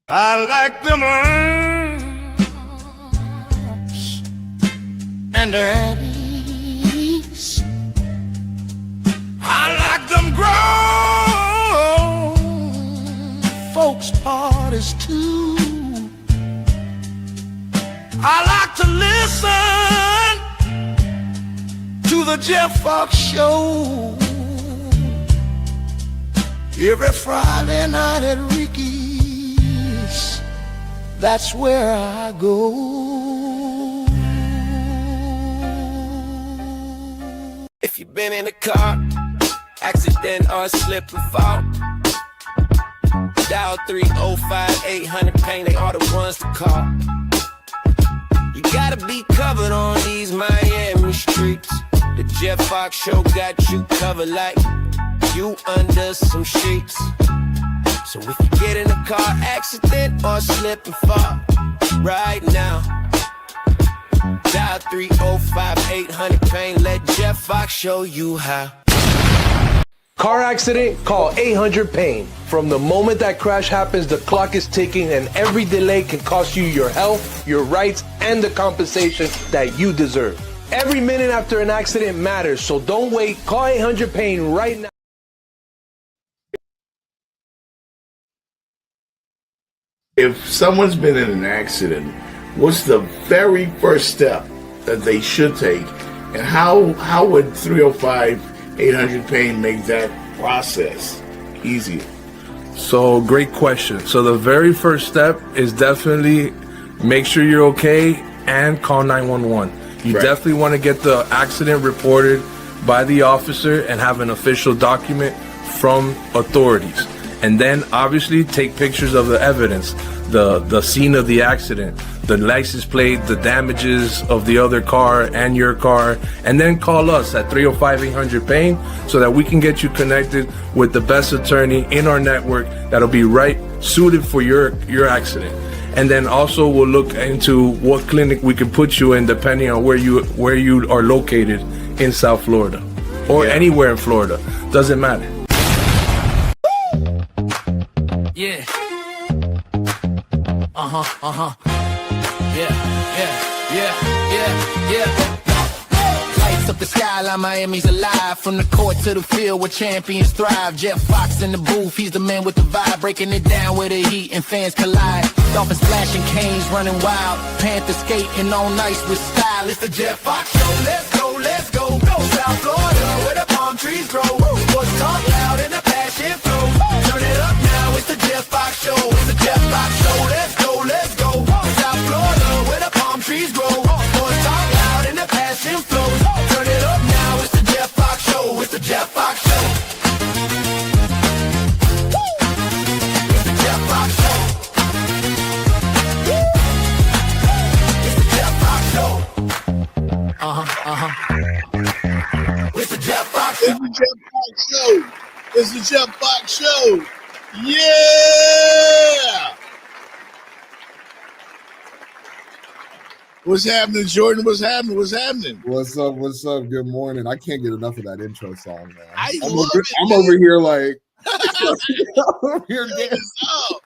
I like them arms and their ease. I like them grown folks' parties too. I like to listen to the Jeff Fox Show every Friday night at Ricky's. That's where I go. If you've been in a car, accident or slip and fall, dial 305-800-PAIN, they are the ones to call. You gotta be covered on these Miami streets. The Jeff Fox Show got you covered like you under some sheets. So if you get in a car accident or slip and fall right now, dial 305-800-PAIN, let Jeff Fox show you how. Car accident? Call 800-PAIN. From the moment that crash happens, the clock is ticking, and every delay can cost you your health, your rights, and the compensation that you deserve. Every minute after an accident matters, so don't wait. Call 800-PAIN right now. If someone's been in an accident, what's the very first step that they should take, and how would 305-800-PAIN make that process easier? So, great question. So, the very first step is definitely make sure you're okay and call 911. You Right. definitely want to get the accident reported by the officer and have an official document from authorities. And then obviously take pictures of the evidence, the scene of the accident, the license plate, the damages of the other car and your car, and then call us at 305-800-PAIN so that we can get you connected with the best attorney in our network that'll be right suited for your accident. And then also we'll look into what clinic we can put you in depending on where you are located in South Florida or anywhere in Florida. Doesn't matter. Yeah. Yeah. Lights up the skyline, Miami's alive. From the court to the field where champions thrive. Jeff Fox in the booth, he's the man with the vibe. Breaking it down where the heat and fans collide. Dolphins flashing canes, running wild. Panthers skating on ice with style. It's the Jeff Fox Show, let's go, let's go. Go South Florida where the palm trees grow. Sports talk loud and the passion flows. Turn it up now, it's the Jeff Fox Show. It's the Jeff Fox Show, let's go, let's go. South Florida where the palm trees grow. Sports talk loud and the passion flows. Turn it up now, it's the Jeff Fox Show. It's the Jeff Fox Show. It's the Jeff Fox Show. It's the Jeff Fox Show. It's the Jeff Fox Show. It's the Jeff Fox Show. It's the Jeff Fox Show. Yeah! What's happening, Jordan? What's happening? What's happening? What's up? What's up? Good morning. I can't get enough of that intro song, man. I I'm love over, it, I'm man. over here like I'm over here Turning dancing. up.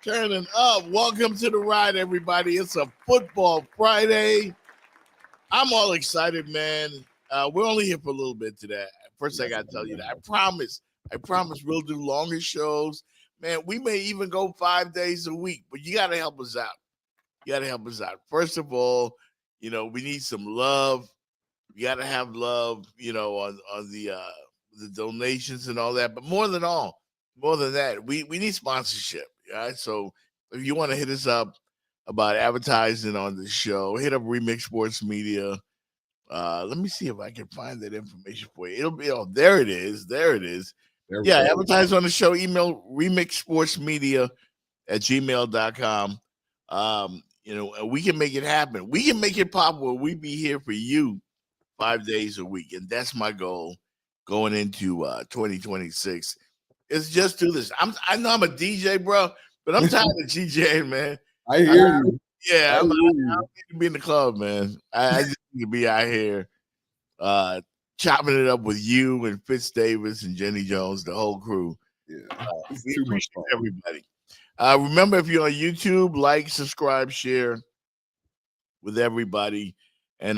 Turning up. Welcome to the ride, everybody. It's a football Friday. I'm all excited, man. We're only here for a little bit today. First, I got to tell you that. I promise we'll do longer shows. Man, we may even go 5 days a week, but you got to help us out. You got to help us out. First of all, we need some love. We got to have love, on the donations and all that. But more than that, we need sponsorship. Right? So if you want to hit us up about advertising on the show, hit up Remix Sports Media. Let me see if I can find that information for you. It'll be there it is. There we go. Advertise on the show. Email remixsportsmedia@gmail.com. And we can make it happen. We can make it pop where we be here for you 5 days a week. And that's my goal going into 2026. It's just do this. I know I'm a DJ, bro, but I'm tired of DJing, man. I hear you. Yeah, I don't need to be in the club, man. I just need to be out here chopping it up with you and Fitz Davis and Jenny Jones, the whole crew. Yeah, it's We too much appreciate fun. everybody. Remember, if you're on YouTube, like, subscribe, share with everybody, and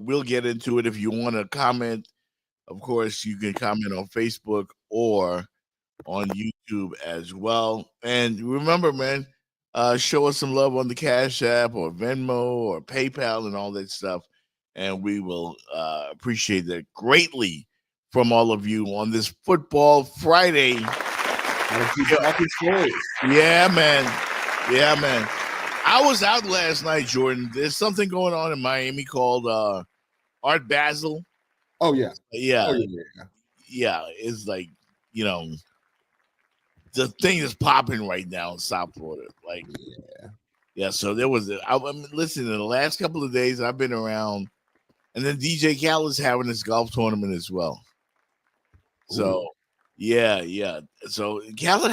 we'll get into it. If you want to comment, of course, you can comment on Facebook or on YouTube as well. And remember, man, show us some love on the Cash App or Venmo or PayPal and all that stuff, and we will appreciate that greatly from all of you on this Football Friday. Yeah, man. Yeah, man. I was out last night, Jordan. There's something going on in Miami called Art Basel. Oh yeah. Yeah. Oh, yeah. Yeah. It's like, the thing is popping right now in South Florida. Like, yeah. So there was listen, in the last couple of days I've been around, and then DJ Khaled's having this golf tournament as well. So yeah. So Khaled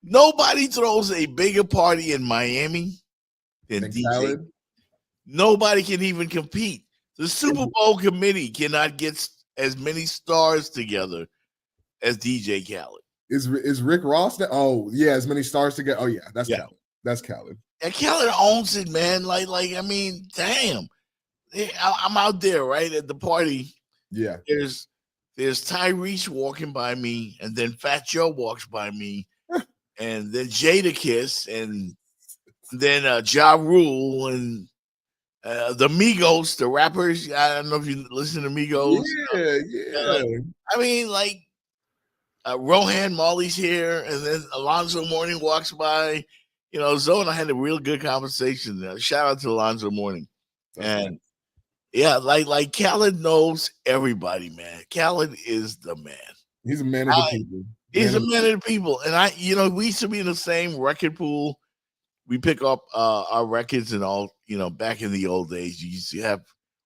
nobody throws a bigger party in Miami than DJ. Khaled? Nobody can even compete. The Super Bowl committee cannot get as many stars together as DJ Khaled. Is Rick Ross that? Oh yeah, as many stars together. Oh yeah, that's Khaled. That's Khaled. And Khaled owns it, man. Like I mean, damn. I'm out there right at the party. Yeah. There's Tyrese walking by me, and then Fat Joe walks by me, and then Jadakiss, and then Ja Rule, and the Migos, the rappers. I don't know if you listen to Migos. Yeah. I mean, like Rohan Marley's here, and then Alonzo Mourning walks by. Zoe and I had a real good conversation. Shout out to Alonzo Mourning. And yeah, like Khaled knows everybody, man. Khaled is the man. He's a man of the people. He's a man of the people. And we used to be in the same record pool. We pick up our records and all, back in the old days, you used to have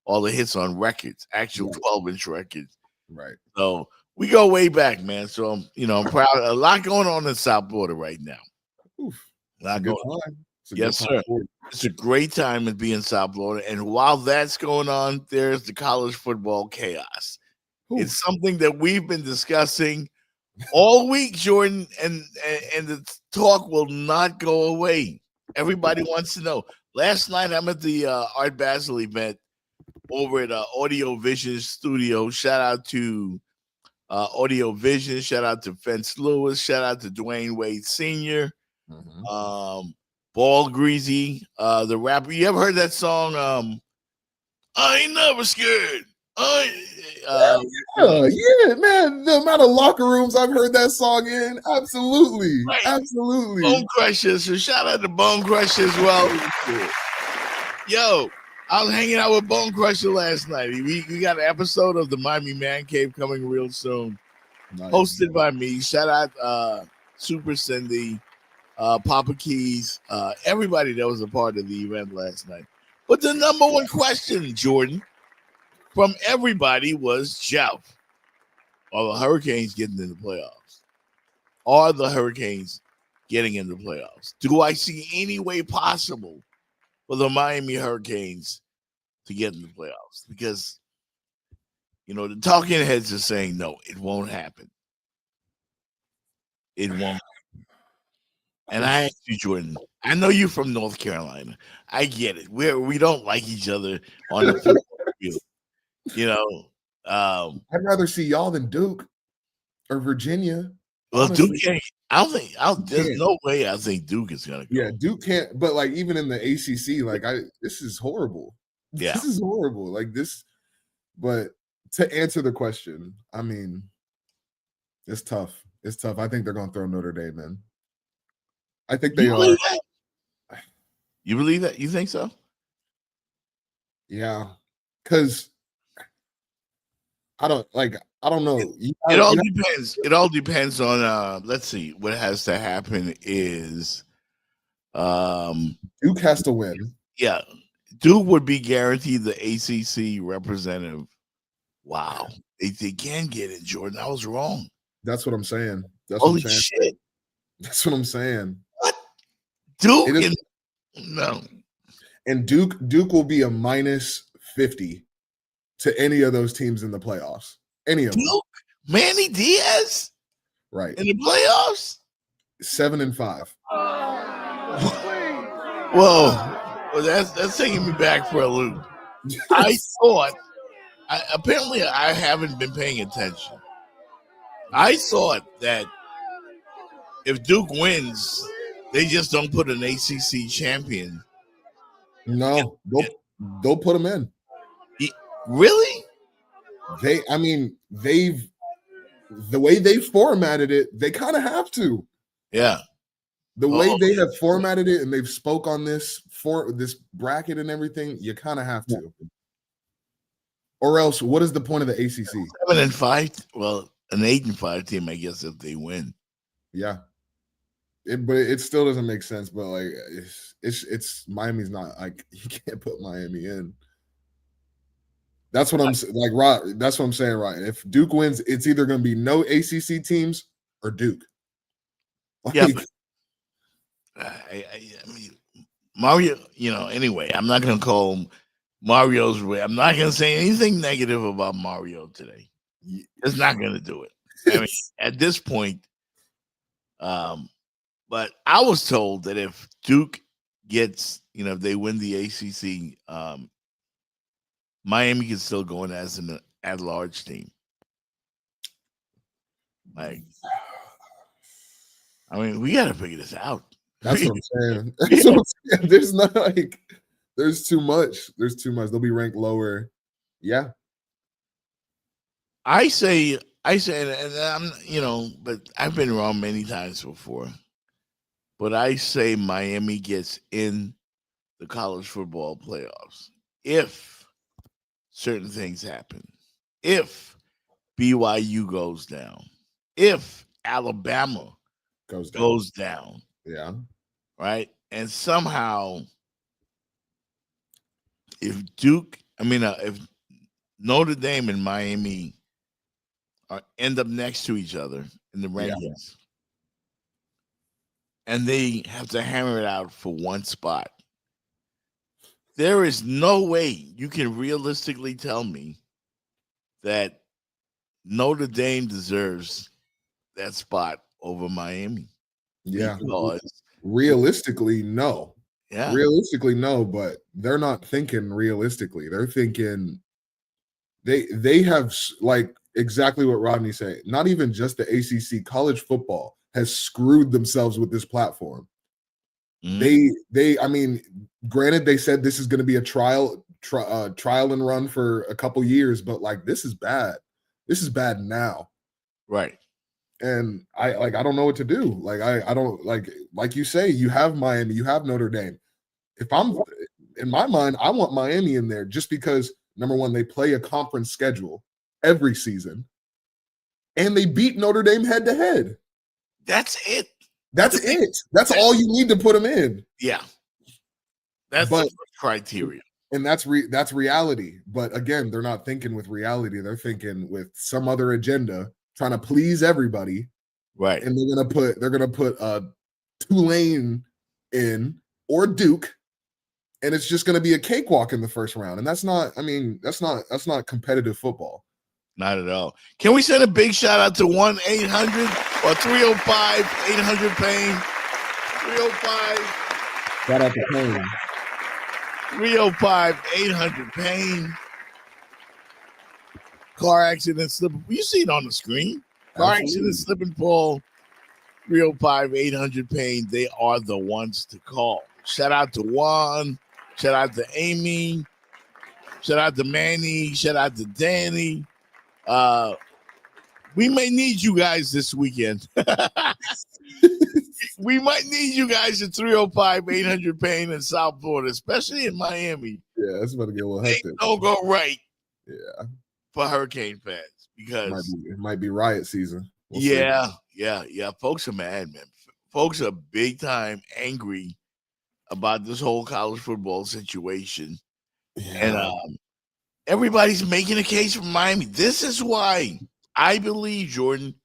all the hits on records, actual 12-inch records. Right. So we go way back, man. So I'm proud. A lot going on in South Florida right now. Oof. A lot going on. Yes, sir. It's a great time to be in South Florida. And while that's going on, there's the college football chaos. Ooh. It's something that we've been discussing all week, Jordan, and the talk will not go away. Everybody wants to know. Last night, I'm at the Art Basel event over at Audio Vision Studio. Shout out to Audio Vision. Shout out to Fence Lewis. Shout out to Dwayne Wade Sr. Mm-hmm. Ball Greasy, the rapper. You ever heard that song? I ain't never scared. Yeah, man. The amount of locker rooms I've heard that song in, absolutely, right. Absolutely. Bone Crusher. So shout out to Bone Crusher as well. Yo, I was hanging out with Bone Crusher last night. We got an episode of the Miami Man Cave coming real soon, hosted by me. Shout out Super Cindy. Papa Keys, everybody that was a part of the event last night. But the number one question, Jordan, from everybody was, Jeff, are the Hurricanes getting in the playoffs? Are the Hurricanes getting in the playoffs? Do I see any way possible for the Miami Hurricanes to get in the playoffs? Because, the talking heads are saying, no, it won't happen. It won't. And I asked you, Jordan, I know you're from North Carolina. I get it. We don't like each other on the football field. I'd rather see y'all than Duke or Virginia. Well, honestly. Duke can't. There's no way I think Duke is gonna go. Yeah, Duke can't. But like even in the ACC, this is horrible. Yeah, this is horrible. Like this. But to answer the question, I mean, it's tough. It's tough. I think they're gonna throw Notre Dame in. I think they are. That? You believe that? You think so? Yeah, because I don't know. It all depends. It all depends on. Let's see. What has to happen is, Duke has to win. Yeah, Duke would be guaranteed the ACC representative. Wow, they can get it, Jordan. I was wrong. That's what I'm saying. Holy shit! That's what I'm saying. Duke no. And Duke will be a -50 to any of those teams in the playoffs. Any of them. Manny Diaz? Right. In the playoffs? 7-5. Well, that's taking me back for a loop. I thought, apparently, I haven't been paying attention. I thought that if Duke wins, they just don't put an ACC champion. No, they'll put them in. Really? They've the way they formatted it, they kind of have to. Yeah. The way they have formatted it and they've spoke on this for this bracket and everything, you kind of have to. Or else, what is the point of the ACC? 7-5. Well, an 8-5 team, I guess, if they win. Yeah. But it still doesn't make sense. But like, it's Miami's not like you can't put Miami in. That's what I'm like. Rod, that's what I'm saying. Right. If Duke wins, it's either going to be no ACC teams or Duke. Like, yeah. I mean, Mario. Anyway, I'm not going to call Mario's way. I'm not going to say anything negative about Mario today. It's not going to do it. I mean, at this point. But I was told that if Duke gets, if they win the ACC, Miami can still go in as an at-large team. Like, I mean, we got to figure this out. That's what I'm saying. That's what I'm saying. There's not like, there's too much. There's too much. They'll be ranked lower. Yeah. I say, and I'm, but I've been wrong many times before. But I say Miami gets in the college football playoffs if certain things happen. If BYU goes down. If Alabama goes down. Yeah. Right? And somehow if if Notre Dame and Miami end up next to each other in the rankings. Yeah. And they have to hammer it out for one spot. There is no way you can realistically tell me that Notre Dame deserves that spot over Miami. Yeah. Because realistically, no. Yeah. Realistically, no, but they're not thinking realistically. They're thinking they have like exactly what Rodney said. Not even just the ACC, college football has screwed themselves with this platform. Mm-hmm. Granted, they said this is going to be a trial and run for a couple years, but like this is bad. This is bad now. Right. And I don't know what to do. Like I don't like you say, you have Miami, you have Notre Dame. If I'm in my mind, I want Miami in there just because number one, they play a conference schedule every season and they beat Notre Dame head to head. That's it. That's all you need to put them in. Yeah. That's the criteria. And that's reality. But again, they're not thinking with reality. They're thinking with some other agenda, trying to please everybody. Right. And they're gonna put Tulane in or Duke, and it's just gonna be a cakewalk in the first round. And that's not competitive football. Not at all. Can we send a big shout out to 1-800 or 305-800-PAIN? 305. Shout out to Pain. 305-800-PAIN. Car accident, slip. You see it on the screen. Car accident, slip and fall. 305-800-PAIN. They are the ones to call. Shout out to Juan. Shout out to Amy. Shout out to Manny. Shout out to Danny. We may need you guys this weekend. We might need you guys at 305-800-PAIN in South Florida, especially in Miami. Yeah, it's about to get a little hectic. Don't go right. Yeah. For Hurricane fans because it might be riot season. We'll see. Folks are mad, man. Folks are big time angry about this whole college football situation. Yeah. And everybody's making a case for Miami. This is why I believe, Jordan,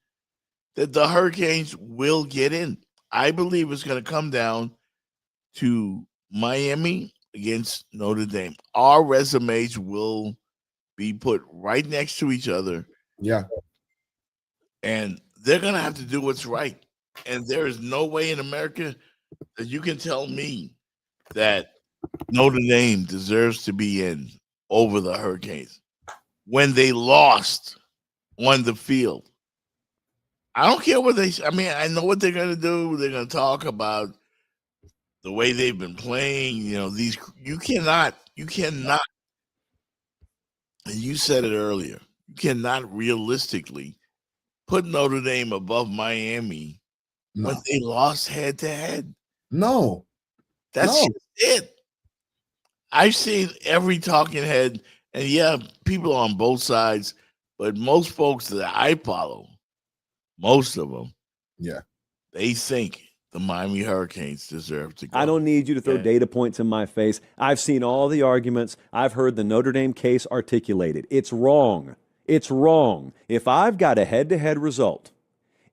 that the Hurricanes will get in. I believe it's going to come down to Miami against Notre Dame. Our resumes will be put right next to each other. Yeah. And they're going to have to do what's right. And there is no way in America that you can tell me that Notre Dame deserves to be in over the Hurricanes when they lost on the field. I don't care what they. I mean, I know what they're going to do. They're going to talk about the way they've been playing. You know, these you cannot. And you said it earlier. You cannot realistically put Notre Dame above Miami when they lost head to head. No, That's just it. I've seen every talking head, and yeah, people on both sides, but most folks that I follow, most of them, they think the Miami Hurricanes deserve to go. I don't need you to throw data points in my face. I've seen all the arguments. I've heard the Notre Dame case articulated. It's wrong. It's wrong. If I've got a head-to-head result,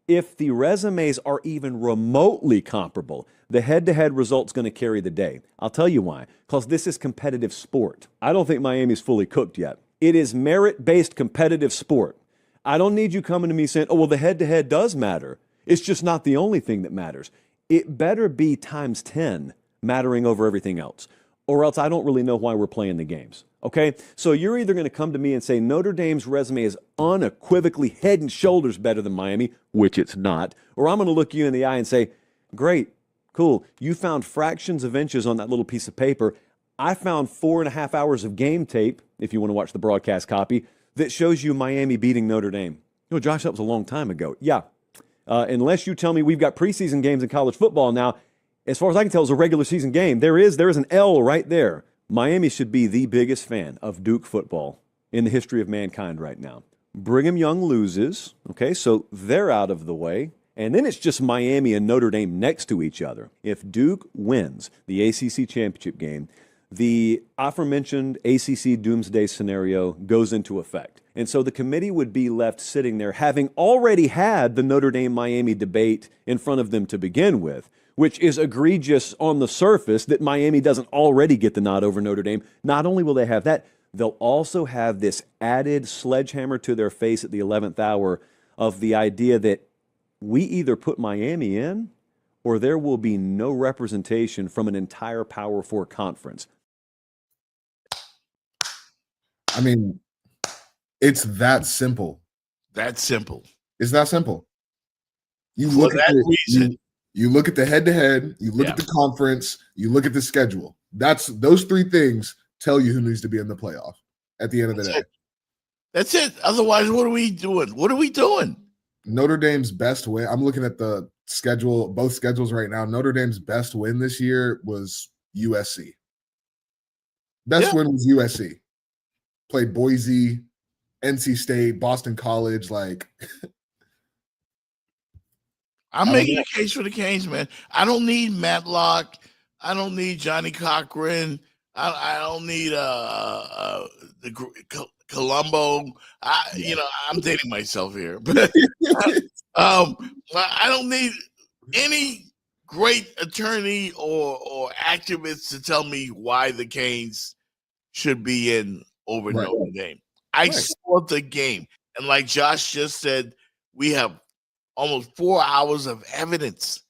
if the resumes are even remotely comparable, the head-to-head result's going to carry the day. I'll tell you why. Because this is competitive sport. I don't think Miami's fully cooked yet. It is merit-based competitive sport. I don't need you coming to me saying, oh, well, the head-to-head does matter. It's just not the only thing that matters. It better be times 10 mattering over everything else, or else I don't really know why we're playing the games. Okay? So you're either going to come to me and say Notre Dame's resume is unequivocally head and shoulders better than Miami, which it's not, or I'm going to look you in the eye and say, great, cool, you found fractions of inches on that little piece of paper. I found 4.5 hours of game tape, if you want to watch the broadcast copy, that shows you Miami beating Notre Dame. No, Josh, that was a long time ago. Yeah. Unless you tell me we've got preseason games in college football now, as far as I can tell, it's a regular season game. There is an L right there. Miami should be the biggest fan of Duke football in the history of mankind right now. Brigham Young loses, okay, so they're out of the way. And then it's just Miami and Notre Dame next to each other. If Duke wins the ACC championship game, the aforementioned ACC doomsday scenario goes into effect. And so the committee would be left sitting there having already had the Notre Dame-Miami debate in front of them to begin with, which is egregious on the surface that Miami doesn't already get the nod over Notre Dame. Not only will they have that, they'll also have this added sledgehammer to their face at the 11th hour of the idea that we either put Miami in or there will be no representation from an entire Power Four conference. I mean, it's that simple. That simple. It's that simple. You For look that at reason. you look at the head-to-head, you look Yeah. at the conference, you look at the schedule. Those three things tell you who needs to be in the playoff at the end of the day. That's it. Otherwise, what are we doing? What are we doing? Notre Dame's best win. I'm looking at the schedule, both schedules right now. Notre Dame's best win this year was USC. Best win was USC. Played Boise, NC State, Boston College. Like, I'm making a case for the Canes, man. I don't need Matlock. I don't need Johnny Cochran. I don't need Colombo. I'm dating myself here, but I don't need any great attorney or activist to tell me why the Canes should be in over Notre Dame. I saw the game, and like Josh just said, we have almost 4 hours of evidence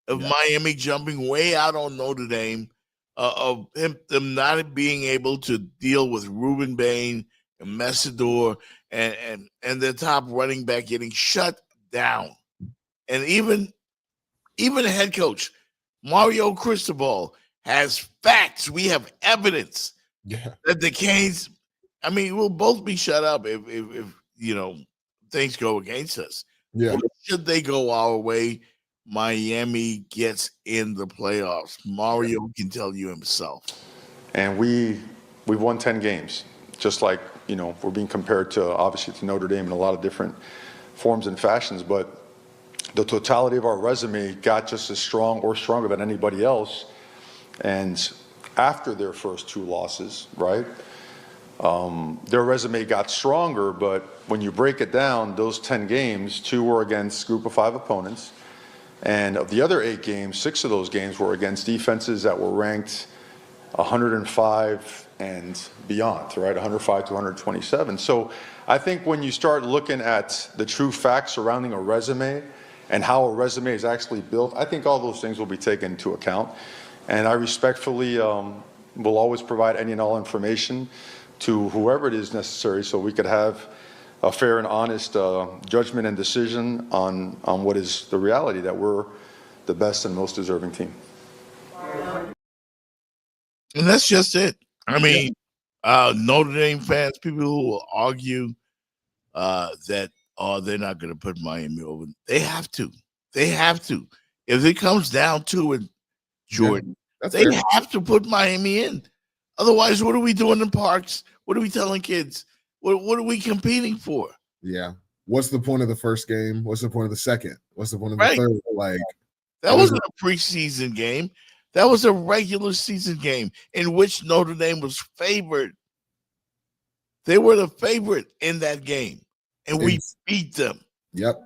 of Miami jumping way out on Notre Dame, of them not being able to deal with Ruben Bain and Messidor and their top running back getting shut down. And even the head coach, Mario Cristobal, has facts. We have evidence that the Canes, I mean, we'll both be shut up if things go against us. Yeah. Should they go our way, Miami gets in the playoffs. Mario can tell you himself. And we've won 10 games, just like, we're being compared to, obviously, to Notre Dame in a lot of different forms and fashions, but the totality of our resume got just as strong or stronger than anybody else. And after their first two losses, right, their resume got stronger, but when you break it down, those 10 games, 2 were against group of 5 opponents. And of the other 8 games, 6 of those games were against defenses that were ranked 105 and beyond, right? 105 to 127. So I think when you start looking at the true facts surrounding a resume and how a resume is actually built, I think all those things will be taken into account. And I respectfully will always provide any and all information to whoever it is necessary so we could have a fair and honest judgment and decision on what is the reality that we're the best and most deserving team. And that's just it. I mean, Notre Dame fans, people who will argue that, they're not going to put Miami over. They have to. They have to. If it comes down to it, Jordan, they have to put Miami in. Otherwise, what are we doing in parks? What are we telling kids? What are we competing for? Yeah. What's the point of the first game? What's the point of the second? What's the point of the third? Like, that wasn't a preseason game. That was a regular season game in which Notre Dame was favored. They were the favorite in that game, and we beat them. Yep.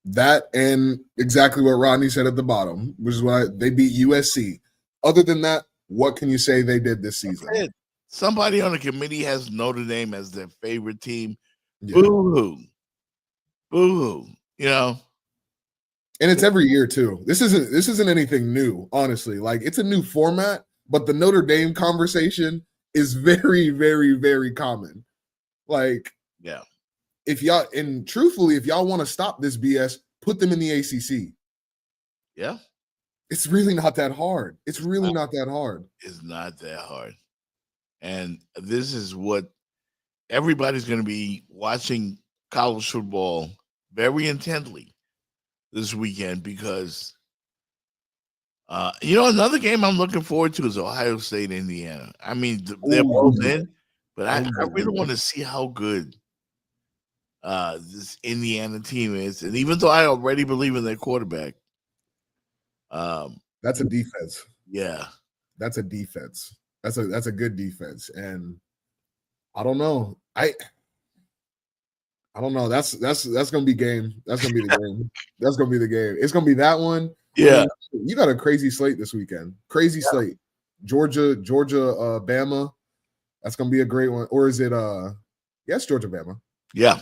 That and exactly what Rodney said at the bottom, which is why they beat USC. Other than that, what can you say they did this season? Somebody on the committee has Notre Dame as their favorite team. Yeah. Boo-hoo. Boo-hoo. You know? And it's every year too. This isn't anything new, honestly. Like, it's a new format, but the Notre Dame conversation is very, very, very common. Like, yeah. If y'all want to stop this BS, put them in the ACC. Yeah. It's really not that hard. It's not that hard. And this is what everybody's going to be watching college football very intently this weekend because, another game I'm looking forward to is Ohio State, Indiana. I mean, they're both in, but I really want to see how good this Indiana team is. And even though I already believe in their quarterback, that's a defense. Yeah. That's a defense. That's a good defense. And I don't know. I don't know. That's gonna be game. That's gonna be the game. That's gonna be the game. It's gonna be that one. Yeah. You got a crazy slate this weekend. Crazy slate. Georgia, Bama. That's gonna be a great one. Or is it yes, Georgia, Bama. Yeah.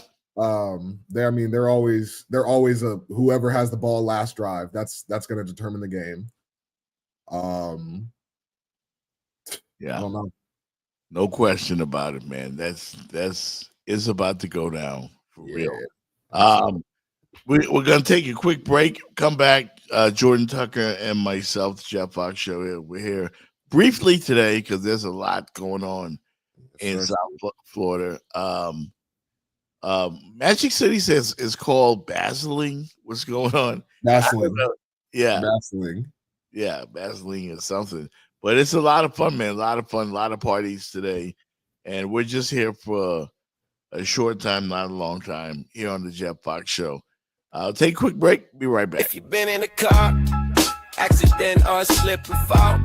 They're always whoever has the ball last drive. That's gonna determine the game. Yeah. I don't know. No question about it, man. That's it's about to go down for real. We're gonna take a quick break. Come back. Jordan Tucker and myself, the Jeff Fox Show. Here. We're here briefly today because there's a lot going on in South Florida. Magic City says it's called Basiling. What's going on? Basiling. Yeah. Basiling. Yeah, Basiling is something. But it's a lot of fun, man. A lot of fun, a lot of parties today. And we're just here for a short time, not a long time, here on the Jeff Fox Show. I'll take a quick break. Be right back. If you've been in a car, accident or slip and fall.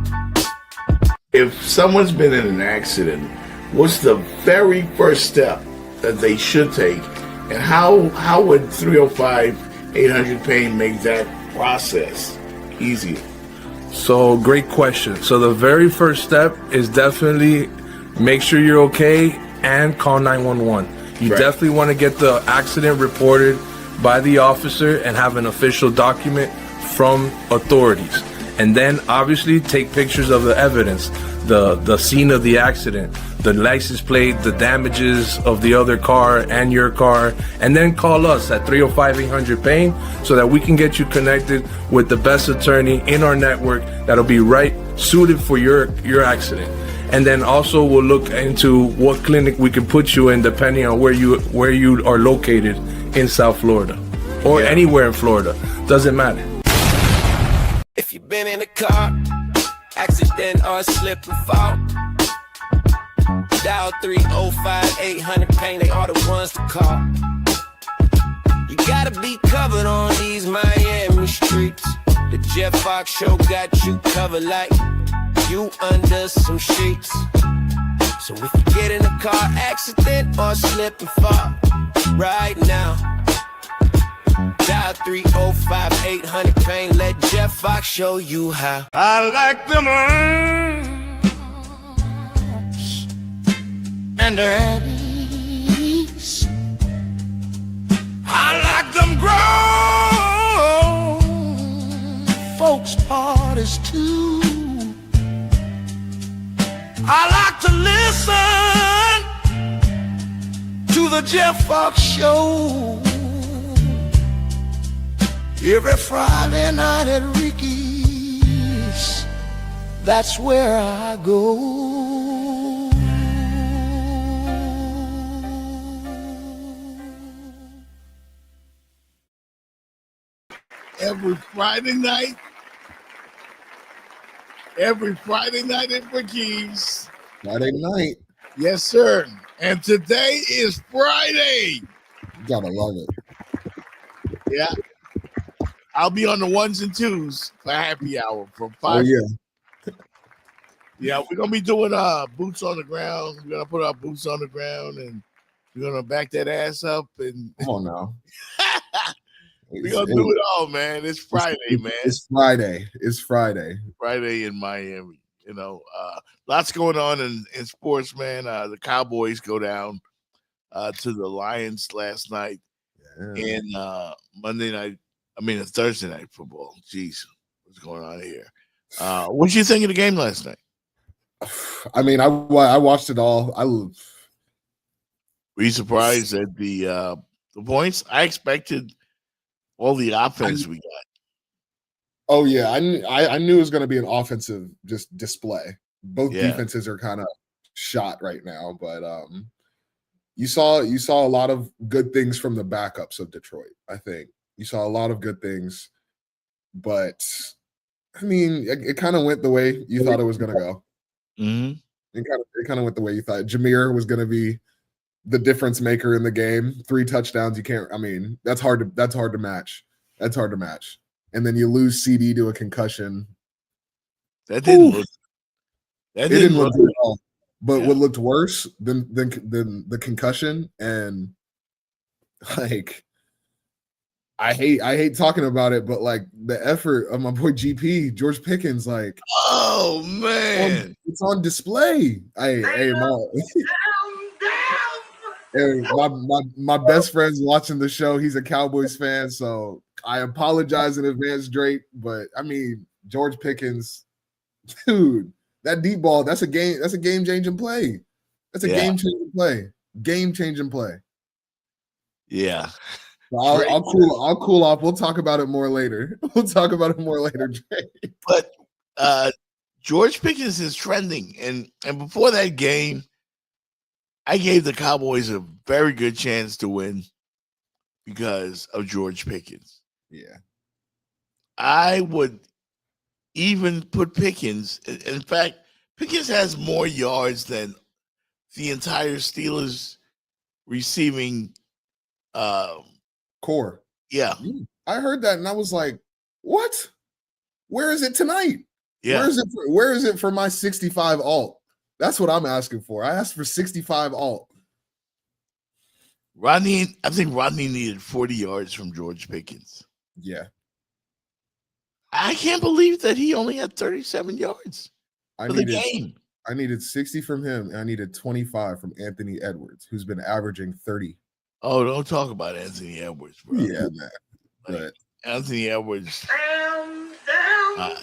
If someone's been in an accident, what's the very first step that they should take? And how would 305-800-PAIN make that process easier? So, great question. So the very first step is definitely make sure you're okay and call 911. You definitely want to get the accident reported by the officer and have an official document from authorities. And then obviously take pictures of the evidence, the scene of the accident, the license plate, the damages of the other car and your car, and then call us at 305-800-PAIN so that we can get you connected with the best attorney in our network that'll be right suited for your accident. And then also we'll look into what clinic we can put you in depending on where you are located in South Florida or anywhere in Florida. Doesn't matter. If you've been in a car, accident or slip and fall, dial 305-800-PAIN, they are the ones to call. You gotta be covered on these Miami streets. The Jeff Fox Show got you covered like you under some sheets. So if you get in a car accident or slip and fall right now, dial 305-800-PAIN, let Jeff Fox show you how. I like them arms and their abbies. I like them grown is too. I like to listen to the Jeff Fox Show every Friday night at Ricky's. That's where I go. Every Friday night at Ricky's. Friday night. Yes, sir. And today is Friday. You gotta love it. Yeah. I'll be on the ones and twos for happy hour from 5. Oh yeah. Yeah, we're gonna be doing boots on the ground. We're gonna put our boots on the ground and we're gonna back that ass up and Come on now. we're gonna do it all, man. It's Friday, man. It's Friday. It's Friday. Friday in Miami. You know, lots going on in sports, man. The Cowboys go down to the Lions last night, Yeah. and Thursday night football. Jeez, what's going on here? What did you think of the game last night? I mean, I watched it all. Were you surprised at the points? I expected all the offense we got. Oh yeah, I knew it was going to be an offensive just display. Both Yeah. defenses are kind of shot right now, but you saw a lot of good things from the backups of Detroit. I think you saw a lot of good things, but I mean, it kind of went the way you thought it was going to go. Mm-hmm. It kind of went the way you thought. Jameer was going to be the difference maker in the game. 3 touchdowns. You can't. I mean, that's hard to match. That's hard to match. And then you lose CD to a concussion. That didn't look. It didn't look good at all. But what looked worse than the concussion, and like I hate talking about it, but like the effort of my boy GP, George Pickens, like, oh man, it's on display. Hey, my best friend's watching the show. He's a Cowboys fan, so I apologize in advance, Drake. But I mean, George Pickens, dude, that deep ball, that's a game-changing play. That's a game-changing play. Game-changing play. Yeah. I'll cool off. We'll talk about it more later. Drake. But George Pickens is trending, and before that game, I gave the Cowboys a very good chance to win because of George Pickens. Yeah. I would even put Pickens. In fact, Pickens has more yards than the entire Steelers receiving core. Yeah. I heard that and I was like, what? Where is it tonight? Yeah. Where is it for my 65 alt? That's what I'm asking for. I asked for 65 alt. I think Rodney needed 40 yards from George Pickens. Yeah. I can't believe that he only had 37 yards for the game. I needed 60 from him, and I needed 25 from Anthony Edwards, who's been averaging 30. Oh, don't talk about Anthony Edwards, bro. Yeah, man. But Anthony Edwards. I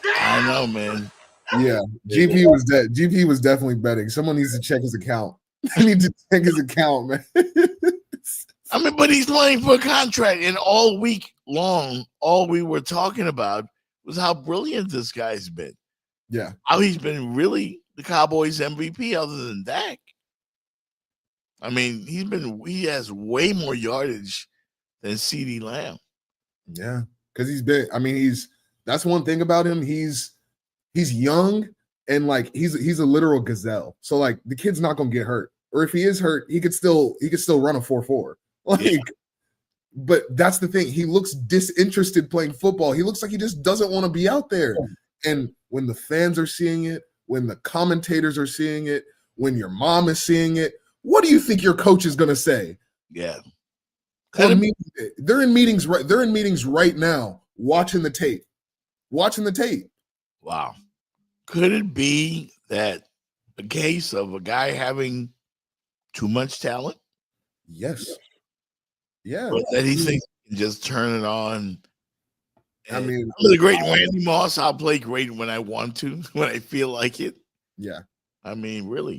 know, man. Yeah, GP was dead. GP was definitely betting. Someone needs to check his account. I need to check his account, man. I mean, but he's playing for a contract, and all week long, all we were talking about was how brilliant this guy's been. Yeah. How he's been really the Cowboys MVP other than Dak. I mean, he has way more yardage than CeeDee Lamb. Yeah. Because that's one thing about him. He's young and like he's a literal gazelle. So like the kid's not gonna get hurt. Or if he is hurt, he could still run a 4.4. Like, but that's the thing. He looks disinterested playing football. He looks like he just doesn't want to be out there. And when the fans are seeing it, when the commentators are seeing it, when your mom is seeing it, what do you think your coach is gonna say? Yeah. They're in meetings right now, watching the tape. Wow. Could it be that a case of a guy having too much talent? Yes. Yeah. Or that he thinks he can just turn it on I mean, I'm the great Randy Moss. I'll play great when I want to, when I feel like it. yeah. I mean, really.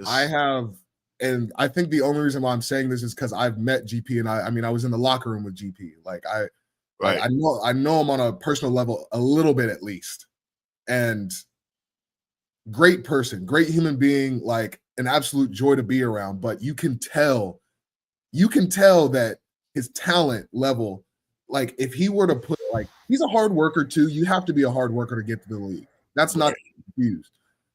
I have, and I think the only reason why I'm saying this is because I've met GP, and I mean, I was in the locker room with GP. Like Right. I know him on a personal level a little bit at least, and great person, great human being, like an absolute joy to be around. But you can tell that his talent level, like if he were to put, like, he's a hard worker too. You have to be a hard worker to get to the league. That's not confused,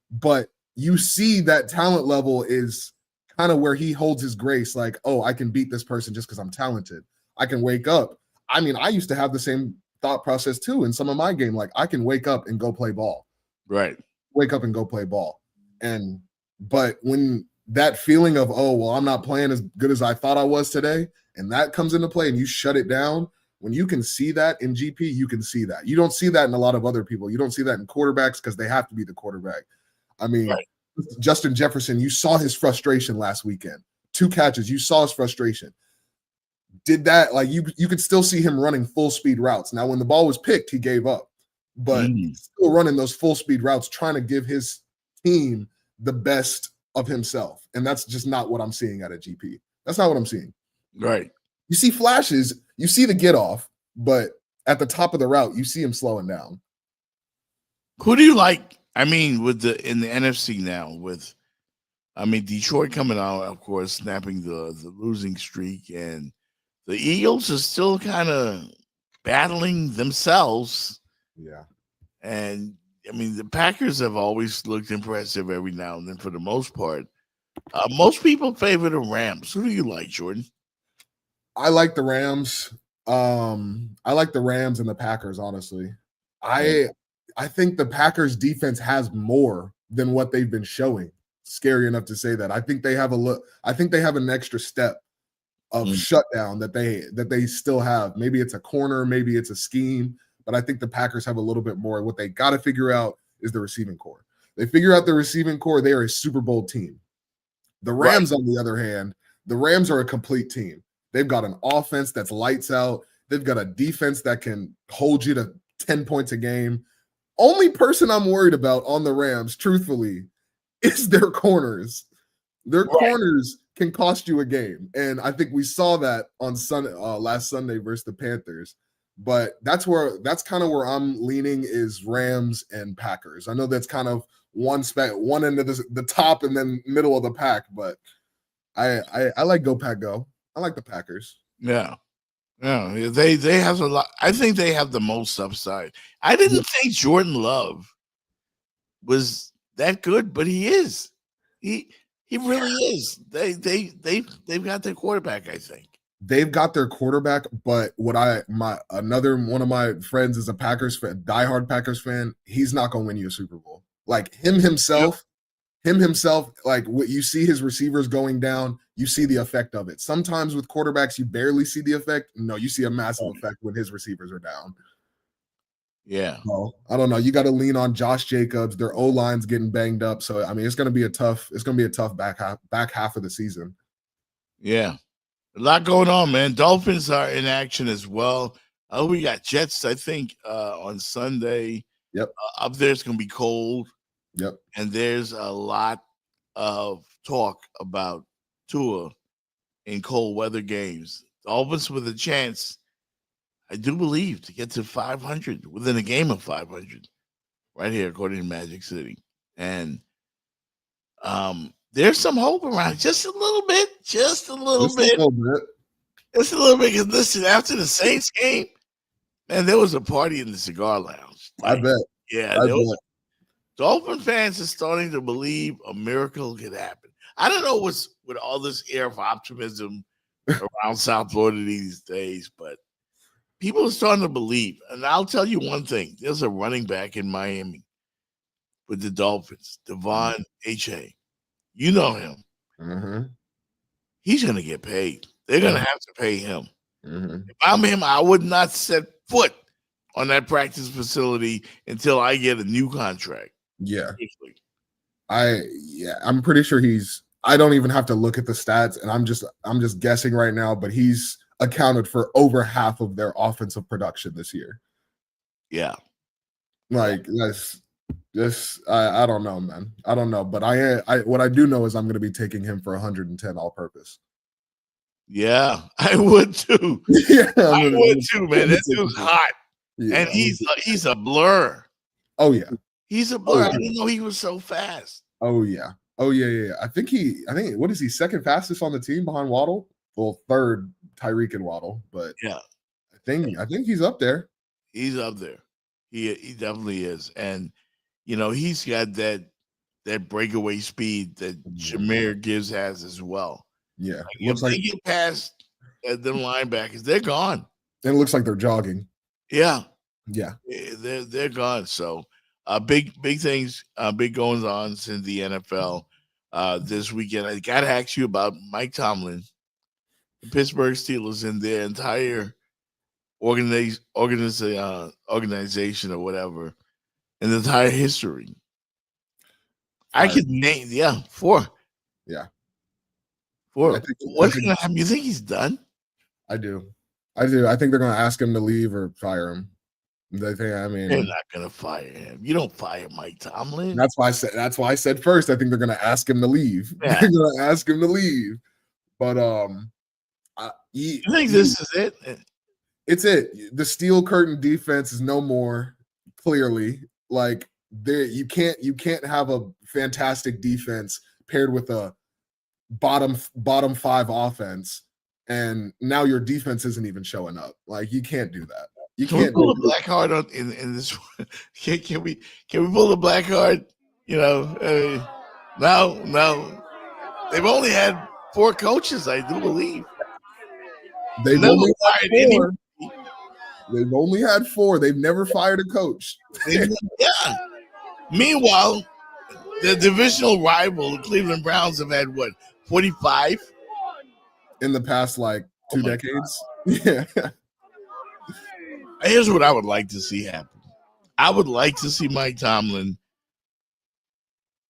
but you see that talent level is kind of where he holds his grace. Like, oh, I can beat this person just because I'm talented. I can wake up. I mean, I used to have the same thought process too in some of my game. Like, I can wake up and go play ball. Right. Wake up and go play ball. But when that feeling of, oh, well, I'm not playing as good as I thought I was today, and that comes into play and you shut it down, when you can see that in GP, you can see that. You don't see that in a lot of other people. You don't see that in quarterbacks because they have to be the quarterback. I mean, right. Justin Jefferson, you saw his frustration last weekend. 2 catches, you saw his frustration. Did that, like, you could still see him running full speed routes. Now, when the ball was picked, he gave up, but he's still running those full speed routes, trying to give his team the best of himself. And that's just not what I'm seeing out of GP. That's not what I'm seeing. Right. You see flashes, you see the get off, but at the top of the route, you see him slowing down. Who do you like? I mean, in the NFC now, with Detroit coming out, of course, snapping the losing streak, and the Eagles are still kind of battling themselves. Yeah. And I mean, the Packers have always looked impressive every now and then for the most part. Most people favor the Rams. Who do you like, Jordan? I like the Rams. I like the Rams and the Packers, honestly. I think the Packers defense has more than what they've been showing. Scary enough to say that. I think they have an extra step of shutdown that they still have. Maybe it's a corner, maybe it's a scheme, but I think the Packers have a little bit more. What they got to figure out is the receiving core. They figure out the receiving core, they are a Super Bowl team. The Rams, on the other hand, the Rams are a complete team. They've got an offense that's lights out. They've got a defense that can hold you to 10 points a game. Only person I'm worried about on the Rams, truthfully, is their corners. Their corners can cost you a game. And I think we saw that on last Sunday versus the Panthers. But that's kind of where I'm leaning, is Rams and Packers. I know that's kind of one end of the top and then middle of the pack, but I like Go Pack Go. I like the Packers. Yeah. Yeah, they have a lot. I think they have the most upside. I didn't think Jordan Love was that good, but he is. He really is. They've got their quarterback, I think. They've got their quarterback, but another one of my friends is a Packers fan, diehard Packers fan. He's not going to win you a Super Bowl. Like him himself, like what you see his receivers going down, you see the effect of it. Sometimes with quarterbacks, you barely see the effect. No, you see a massive effect when his receivers are down. Yeah. Well, I don't know. You got to lean on Josh Jacobs. Their O-line's getting banged up. So I mean, it's gonna be a tough back half of the season. Yeah. A lot going on, man. Dolphins are in action as well. We got Jets, I think, on Sunday. Yep. Up there it's gonna be cold. Yep. And there's a lot of talk about Tua in cold weather games. Dolphins with a chance, I do believe, to get to 500 within a game of 500 right here, according to Magic City. And there's some hope around just a little bit. Just a little bit. Because listen, after the Saints game, man, there was a party in the cigar lounge. I bet. Yeah, Dolphin fans are starting to believe a miracle could happen. I don't know what's with all this air of optimism around South Florida these days, but people are starting to believe. And I'll tell you one thing. There's a running back in Miami with the Dolphins, Devon H.A. You know him. Mm-hmm. He's going to get paid. They're going to have to pay him. Mm-hmm. If I'm him, I would not set foot on that practice facility until I get a new contract. Yeah. I'm pretty sure I don't even have to look at the stats, and I'm just guessing right now, but he's accounted for over half of their offensive production this year. Yeah. Like that's just I don't know, man. I don't know, but I what I do know is I'm going to be taking him for 110 all purpose. Yeah, I would too. Yeah, I would too, man. That dude's hot, yeah, and he's a blur. oh yeah, He's a blur. yeah. I didn't know he was so fast. oh yeah, yeah. I think what is he, second fastest on the team behind Waddle? Well, third Tyreek and Waddle, but Yeah, I think he's up there. he's up there. He definitely is, and he's got that breakaway speed that Jahmyr Gibbs has as well. Yeah, Like, if looks like they get past them linebackers, they're gone. it looks like they're jogging. Yeah, Yeah, they're gone. So, big things, big goings on in the NFL this weekend. I got to ask you about Mike Tomlin, the Pittsburgh Steelers, and their entire organization or whatever, and the entire history. I could name, 4. Yeah. 4. I think- What's I think- going to happen? You think he's done? I do. I think they're going to ask him to leave or fire him. They think. I mean, They're not going to fire him. You don't fire Mike Tomlin. that's why I said first. I think they're going to ask him to leave. Yeah. They're going to ask him to leave. But You think this is it? it's it. The steel curtain defense is no more. Clearly, like you can't have a fantastic defense paired with a bottom 5 offense, and now your defense isn't even showing up. Like you can't do that. You Can we can't pull the black card on in this one? Can we pull the black card? No. They've only had 4 coaches, I do believe. They've Never only had fired any- 4. They've only had 4. They've never fired a coach. Yeah. Meanwhile, the divisional rival, the Cleveland Browns, have had 45? In the past, like 2 my decades. Yeah. Here's what I would like to see happen. I would like to see Mike Tomlin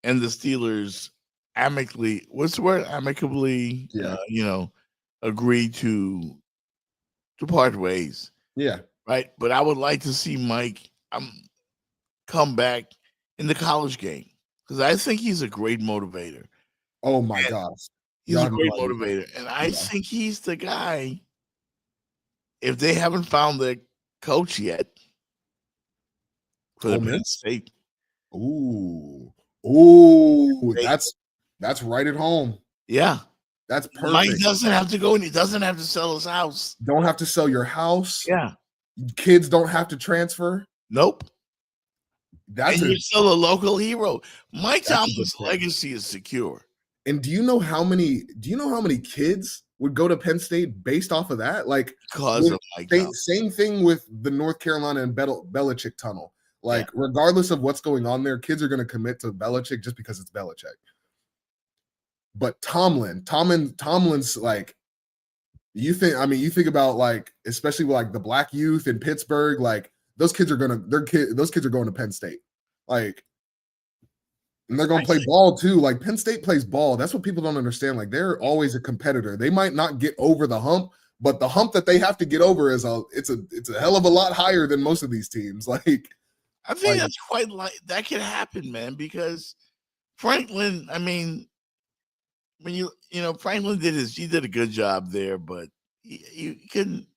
and the Steelers amicably, what's the word? Amicably, Yeah. Agree to part ways. Yeah. Right. But I would like to see Mike come back in the college game because I think he's a great motivator. Oh my gosh. He's a Y'all great know. motivator. And I think he's the guy, if they haven't found their coach yet, for the Ole Penn Miss? State. Ooh. Hey. That's right at home. Yeah. That's perfect. Mike doesn't have to go and he doesn't have to sell his house. Don't have to sell your house. Yeah. Kids don't have to transfer. Nope. That's And a, you're still a local hero. Mike That's a Tomlin's good point. legacy is secure. and do you know how many kids would go to Penn State based off of that? Like Because of Mike Tomlin. same thing with the North Carolina and Belichick tunnel. Like, regardless of what's going on there, kids are going to commit to Belichick just because it's Belichick. But Tomlin's like, you think about like, especially with like the black youth in Pittsburgh, like those kids are going to Penn State. Like, and they're going to play ball too. Like Penn State plays ball. That's what people don't understand. Like they're always a competitor. They might not get over the hump, but the hump that they have to get over is it's a hell of a lot higher than most of these teams. Like, I think that's quite like that could happen, man, because Franklin, I mean, when Franklin did a good job there, but you couldn't,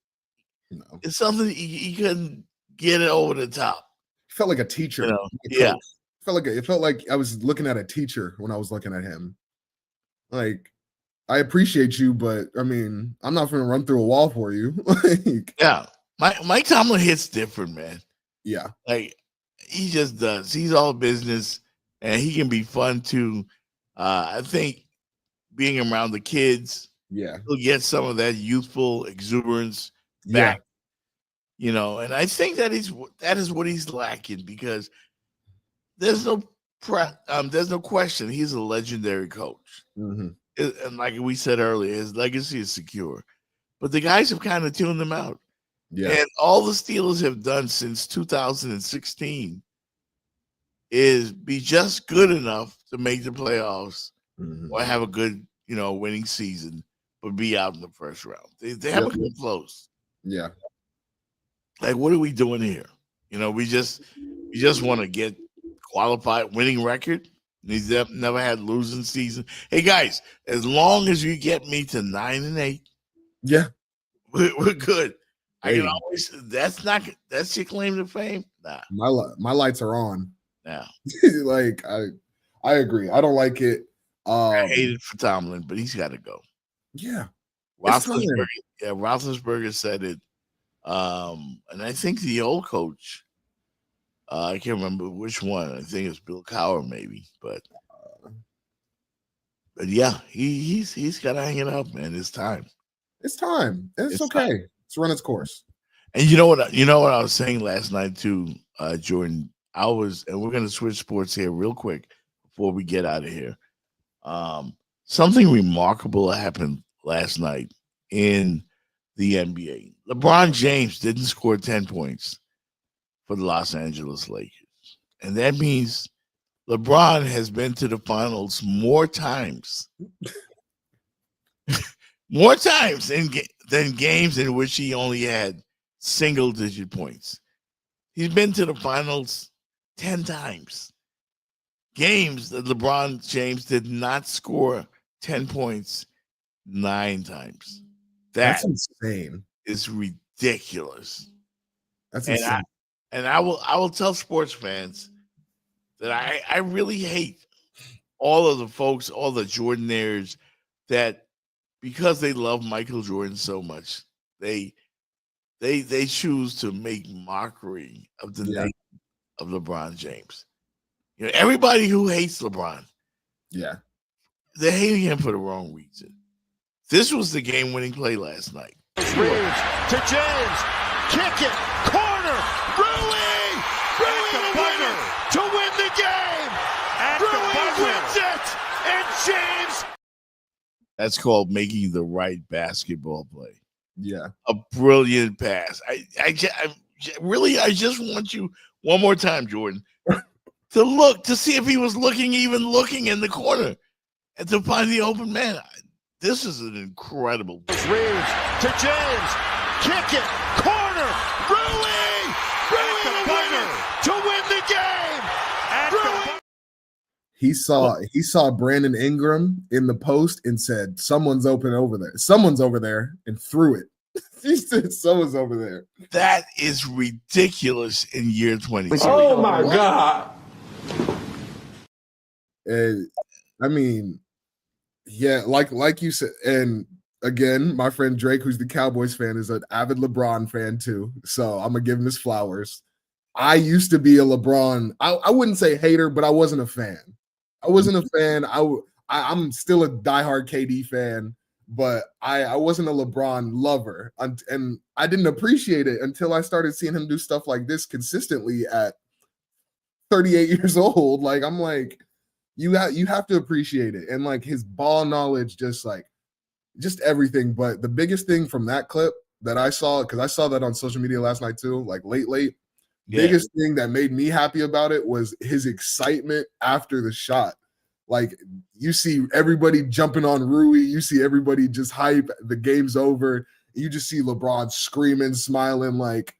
it's something he couldn't get it over the top. Felt like a teacher. Yeah. It felt like I was looking at a teacher when I was looking at him. Like, I appreciate you, but I mean, I'm not going to run through a wall for you. Like, yeah, Mike Tomlin hits different, man. Yeah, like he just does. He's all business, and he can be fun too. I think being around the kids, he'll get some of that youthful exuberance back. And I think that is what he's lacking because there's no question he's a legendary coach. Mm-hmm. And like we said earlier, his legacy is secure, but the guys have kind of tuned him out. Yeah, and all the Steelers have done since 2016 is be just good enough to make the playoffs or have a good, winning season, but be out in the first round. They haven't come close. Yeah. Like, what are we doing here? You know, we just want to get qualified, winning record. He's never had losing season. Hey guys, as long as you get me to 9-8, Yeah. we're good. I Hey. can always. That's your claim to fame. Nah, My lights are on. nah. Like I agree. I don't like it. I hate it for Tomlin, but he's got to go. Yeah. It's time. Roethlisberger said it. And I think the old coach, I can't remember which one. I think it's Bill Cowher, maybe, but yeah, he's got to hang it up, man. It's time. It's time. It's okay. time. It's run its course. And you know what I was saying last night too, Jordan. And we're gonna switch sports here real quick before we get out of here. Something remarkable happened last night in the NBA. LeBron James didn't score 10 points for the Los Angeles Lakers. And that means LeBron has been to the finals more times than games in which he only had single-digit points. He's been to the finals 10 times. Games that LeBron James did not score 10 points 9 times. That's insane. Is ridiculous. That's insane. And I will tell sports fans that I really hate all of the folks, all the Jordanaires, that because they love Michael Jordan so much, they choose to make mockery of the name of LeBron James. You know, everybody who hates LeBron, Yeah. they hate him for the wrong reason. This was the game-winning play last night. Reeves to James. Kick it. Corner. Rui the winner to win the game. Rui wins it. And James. That's called making the right basketball play. Yeah. A brilliant pass. I just want you one more time, Jordan, to see if he was looking in the corner and to find the open man. This is an incredible. Reeves to James. Kick it. Corner. Rui the winner to win the game. Rui. He saw Brandon Ingram in the post and said, "Someone's open over there. Someone's over there," and threw it. He said, "Someone's over there." That is ridiculous in year 20. Oh my God. And I mean, yeah, like you said, and again, my friend Drake, who's the Cowboys fan, is an avid LeBron fan too. So I'm gonna give him his flowers. I used to be a LeBron. I wouldn't say hater, but I wasn't a fan. I'm still a diehard KD fan, but I wasn't a LeBron lover, and I didn't appreciate it until I started seeing him do stuff like this consistently at 38 years old. Like, I'm like, you have to appreciate it, and like his ball knowledge, just everything. But the biggest thing from that clip that I saw, because I saw that on social media last night too, like late. Biggest thing that made me happy about it was his excitement after the shot. Like, you see everybody jumping on Rui, you see everybody just hype, the game's over. You just see LeBron screaming, smiling. Like,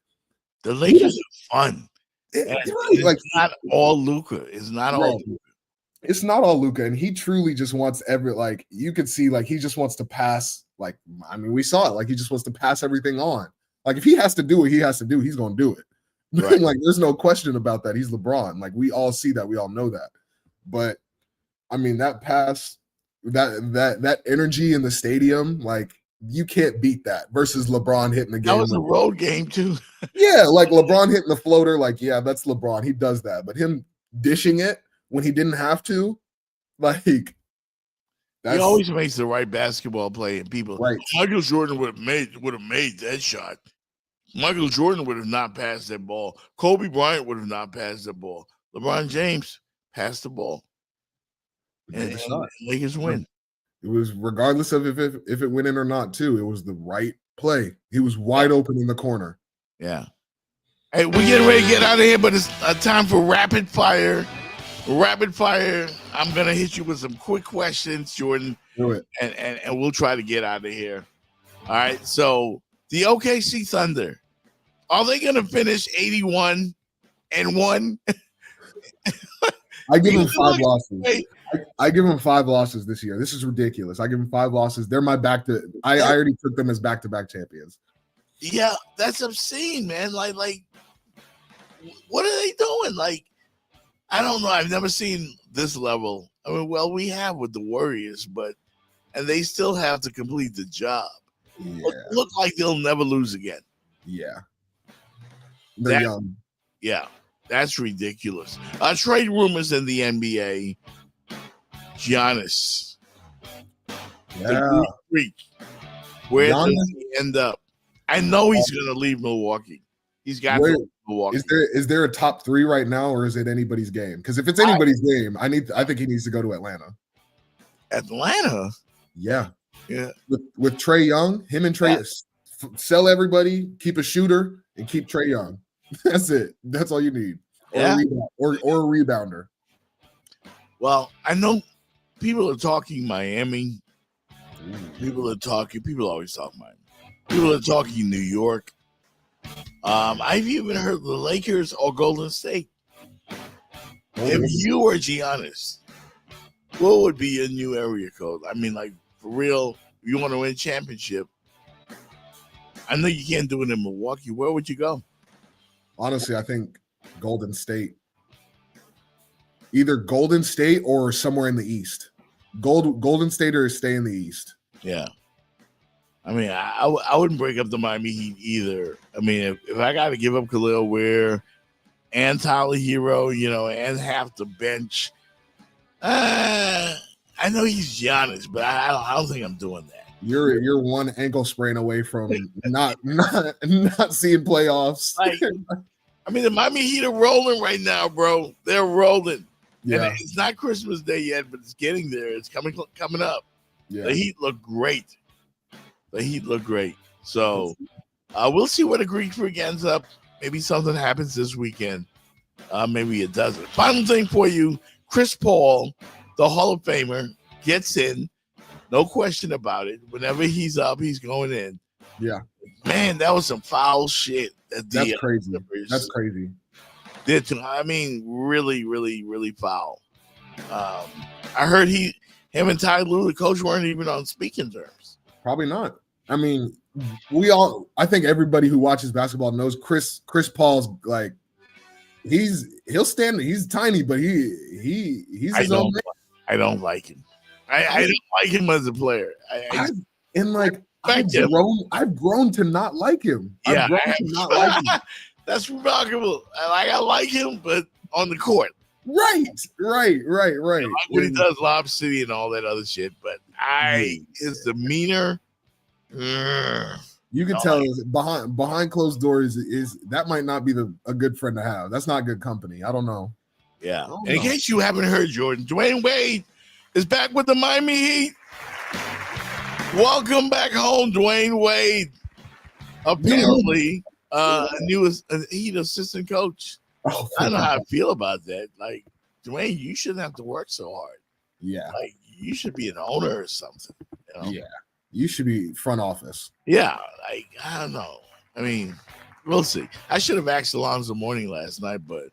the Lakers are fun. It's not all Luka. It's not all Luka. It's not all Luka, and he truly just wants you could see, like, he just wants to pass. Like, I mean, we saw it. Like, he just wants to pass everything on. Like, if he has to do what he has to do, he's going to do it. Right. Like, there's no question about that. He's LeBron. Like, we all see that. We all know that. But I mean, that pass, that energy in the stadium, like, you can't beat that versus LeBron hitting the game. That was a road game too. Yeah, like LeBron hitting the floater, like, yeah, that's LeBron. He does that. But him dishing it when he didn't have to, like, he always makes the right basketball play, and people. Right. Michael Jordan would have made that shot. Michael Jordan would have not passed that ball. Kobe Bryant would have not passed that ball. LeBron James passed the ball, and Lakers win. It was regardless of if it went in or not, too. It was the right play. He was wide open in the corner. Yeah. Hey, we're getting ready to get out of here, but it's time for rapid fire. Rapid fire. I'm gonna hit you with some quick questions, Jordan. Do it. and we'll try to get out of here. All right. So the OKC Thunder, are they going to finish 81-1? I give them 5 losses. I give them 5 losses this year. This is ridiculous. I give them 5 losses. They're my I already took them as back-to-back champions. Yeah, that's obscene, man. Like, what are they doing? Like, I don't know. I've never seen this level. I mean, well, we have with the Warriors, and they still have to complete the job. Yeah. Look like they'll never lose again. Yeah. They're young. Yeah, that's ridiculous. Trade rumors in the NBA. Giannis. Yeah. The Greek. Where Giannis, does he end up? I know he's going to leave Milwaukee. He's got to leave Milwaukee. Is there a top 3 right now, or is it anybody's game? Because if it's anybody's game, I think he needs to go to Atlanta. Atlanta? Yeah. Yeah. With Trae Young, him and Trae, sell everybody, keep a shooter, and keep Trae Young. That's it. That's all you need. Or a rebounder. Well, I know people are talking Miami. People always talk Miami. People are talking New York. I've even heard the Lakers or Golden State. If you were Giannis, what would be your new area code? I mean, like, for real, you want to win championship. I know you can't do it in Milwaukee. Where would you go? Honestly, I think Golden State. Either Golden State or somewhere in the East. Golden State or stay in the East. Yeah. I mean, I wouldn't break up the Miami Heat either. I mean, if I got to give up Khalil Ware and Tyler Hero, and half the bench, I know he's Giannis, but I don't think I'm doing that. You're one ankle sprain away from not seeing playoffs. Like, I mean, the Miami Heat are rolling right now, bro. They're rolling. Yeah. And it's not Christmas Day yet, but it's getting there. It's coming up. Yeah. The Heat look great. So we'll see where the Greek Freak ends up. Maybe something happens this weekend. Maybe it doesn't. Final thing for you, Chris Paul, the Hall of Famer, gets in. No question about it. Whenever he's up, he's going in. Yeah. Man, that was some foul shit. That's crazy. That's crazy. I mean, really, really, really foul. I heard him and Ty Lue, the coach, weren't even on speaking terms. Probably not. I mean, I think everybody who watches basketball knows Chris Paul's like, he'll stand. He's tiny, but he's his own man. I don't like him. I don't like him as a player. I've grown to not like him. Yeah, I've grown to not like him. That's remarkable. I like him, but on the court. Right. I like when he does Lob City and all that other shit, but his demeanor. You can tell behind closed doors is that might not be a good friend to have. That's not good company. I don't know. Yeah. In case you haven't heard, Jordan, Dwayne Wade is back with the Miami Heat. Welcome back home, Dwayne Wade. Apparently, a new Heat assistant coach. Oh, I don't know how I feel about that. Like, Dwayne, you shouldn't have to work so hard. Yeah. Like, you should be an owner or something. Yeah. You should be front office. Yeah. Like, I don't know. I mean, we'll see. I should have asked Alonzo Mourning last night, but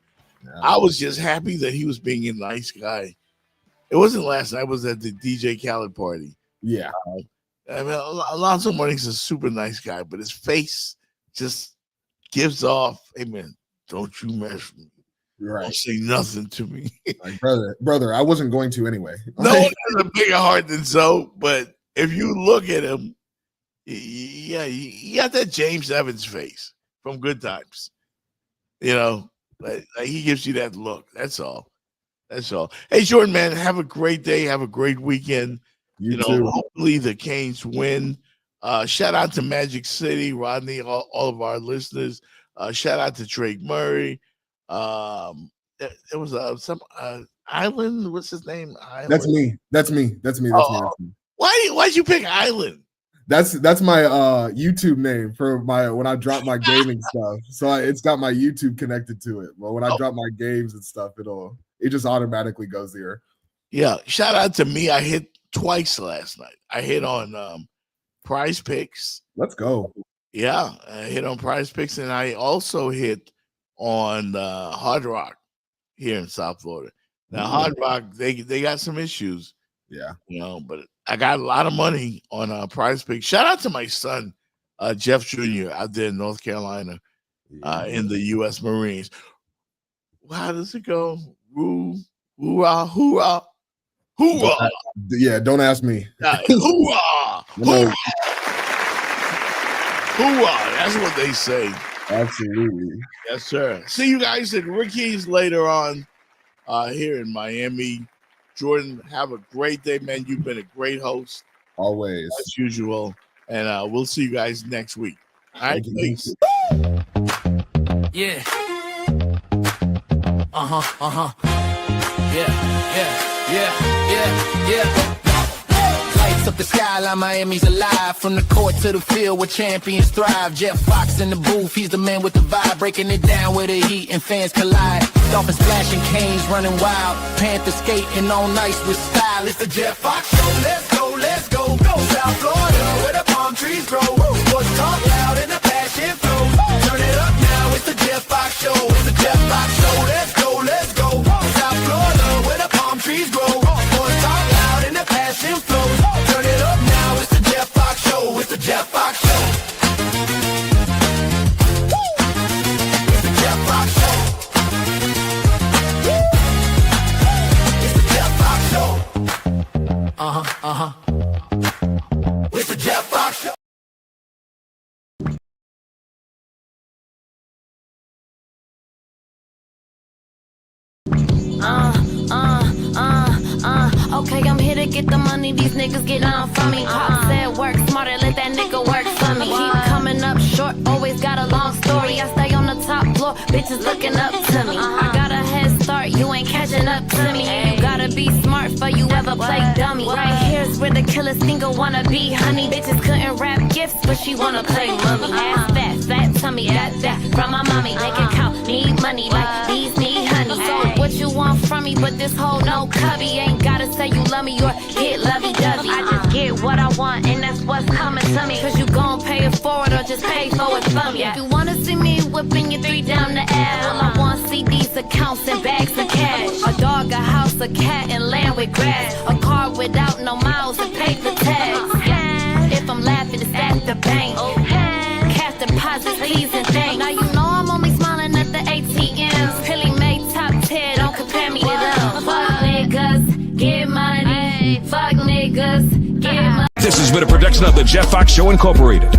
I was just happy that he was being a nice guy. It wasn't last night. It was at the DJ Khaled party. Yeah. I mean, Alonzo Mourning's a super nice guy, but his face just gives off, hey, man, don't you mess with me. Right. Don't say nothing to me. Like, brother, I wasn't going to anyway. No one has a bigger heart than so, but if you look at him, yeah, he got that James Evans face from Good Times. Like he gives you that look. That's all. Hey, Jordan, man, have a great day. Have a great weekend. You too. Hopefully the Canes win. Shout out to Magic City, Rodney, all of our listeners. Shout out to Drake Murray. There was some Island. What's his name? Island. That's me. Why'd you pick Island? That's my YouTube name for when I drop my gaming stuff. So it's got my YouTube connected to it. But when I drop my games and stuff, it just automatically goes there. Yeah. Shout out to me. I hit twice last night. I hit on Prize Picks. Let's go. Yeah, I hit on Prize Picks, and I also hit on Hard Rock here in South Florida. Now, Hard Rock, they got some issues. Yeah. But I got a lot of money on Prize Picks. Shout out to my son, Jeff Jr. out there in North Carolina in the U.S. Marines. How does it go? Hoorah, hoorah, hoorah. Yeah, don't ask me. Hoorah, hoorah. Hoorah. That's what they say. Absolutely. Yes, sir. See you guys at Ricky's later on here in Miami. Jordan, have a great day, man. You've been a great host. Always. As usual. And we'll see you guys next week. All right, peace. Yeah. Yeah. Lights up the skyline, Miami's alive. From the court to the field where champions thrive. Jeff Fox in the booth, he's the man with the vibe. Breaking it down where the heat and fans collide. Dolphins splashing, Canes running wild. Panthers skating on ice with style. It's the Jeff Fox Show. Let's go, let's go. Go South Florida where the palm trees grow. Sports talk loud and the passion flows. Turn it up now, it's the Jeff Fox Show. It's the Jeff Fox Show. Let's go, let's go. South Florida where the palm trees grow. Sports talk loud and the passion flows. Turn it up now, it's the Jeff Fox Show. It's the Jeff Fox Show. It's the Jeff Fox Show. It's the Jeff Fox Show. It's the Jeff Fox Show. Okay, I'm here to get the money, these niggas get on for me. Pop said work smarter, let that nigga work for me. Keep coming up short, always got a long story. I stay on the top floor, bitches looking up to me. I got a head start, you ain't catching up to me. You gotta be smart for you ever play dummy. Right here's where the killer single wanna be, honey. Bitches couldn't rap gifts, but she wanna play mummy. Ass fat, fat tummy, got that from my mommy. Make it count, need money like these need honey. So what you want from me, but this whole no cubby. Ain't gotta say you love me or get lovey-dovey. I just get what I want and that's what's coming to me. Cause you gon' pay it forward or just pay for it from me. If you wanna see me whipping your 3 down the aisle, all I want see these accounts and bags of cash. A dog, a house, a cat, and land with grass. A car without no miles and paper tags. If I'm laughing, it's at the bank. Cash deposits, please and thanks. Now you know I'm only smiling at the ATMs. Pilly made top tier, don't compare me to them. Fuck niggas, get money. Fuck niggas, get money. This has been a production of the Jeff Fox Show Incorporated.